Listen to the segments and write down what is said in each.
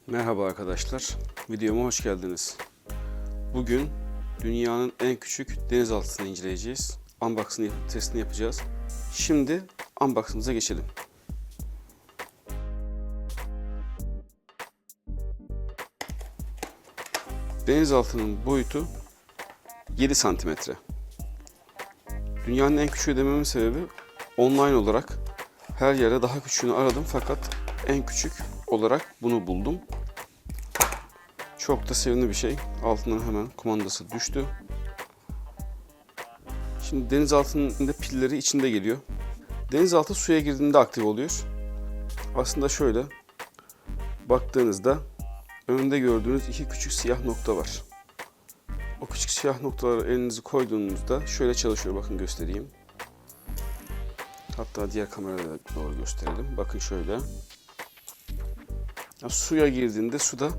Merhaba arkadaşlar, videoma hoş geldiniz. Bugün dünyanın en küçük denizaltısını inceleyeceğiz. Unboxing testini yapacağız. Şimdi unboxing'ımıza geçelim. Denizaltının boyutu 7 santimetre. Dünyanın en küçüğü dememin sebebi online olarak her yerde daha küçüğünü aradım fakat en küçük olarak bunu buldum. Çok da sevimli bir şey. Altından hemen kumandası düştü. Şimdi denizaltının da pilleri içinde geliyor. Denizaltı suya girdiğinde aktif oluyor. Aslında şöyle baktığınızda önünde gördüğünüz iki küçük siyah nokta var. O küçük siyah noktalara elinizi koyduğunuzda şöyle çalışıyor. Bakın göstereyim. Hatta diğer kameraya doğru gösterelim. Bakın şöyle. Ya, suya girdiğinde suda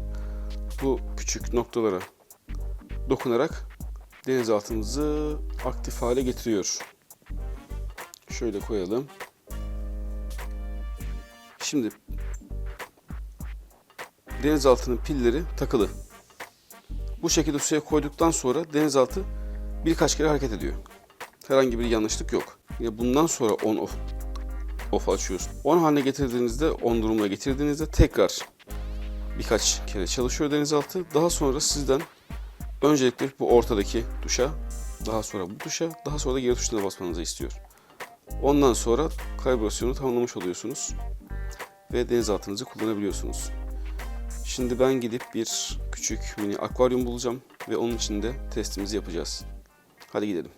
bu küçük noktalara dokunarak denizaltımızı aktif hale getiriyor. Şöyle koyalım. Şimdi denizaltının pilleri takılı. Bu şekilde suya koyduktan sonra denizaltı birkaç kere hareket ediyor. Herhangi bir yanlışlık yok. Yine bundan sonra on off açıyoruz. On haline getirdiğinizde, on durumuna getirdiğinizde tekrar birkaç kere çalışıyor denizaltı. Daha sonra sizden öncelikle bu ortadaki tuşa, daha sonra bu tuşa, daha sonra da geri tuşuna basmanızı istiyor. Ondan sonra kalibrasyonu tamamlamış oluyorsunuz ve denizaltınızı kullanabiliyorsunuz. Şimdi ben gidip bir küçük mini akvaryum bulacağım ve onun içinde testimizi yapacağız. Hadi gidelim.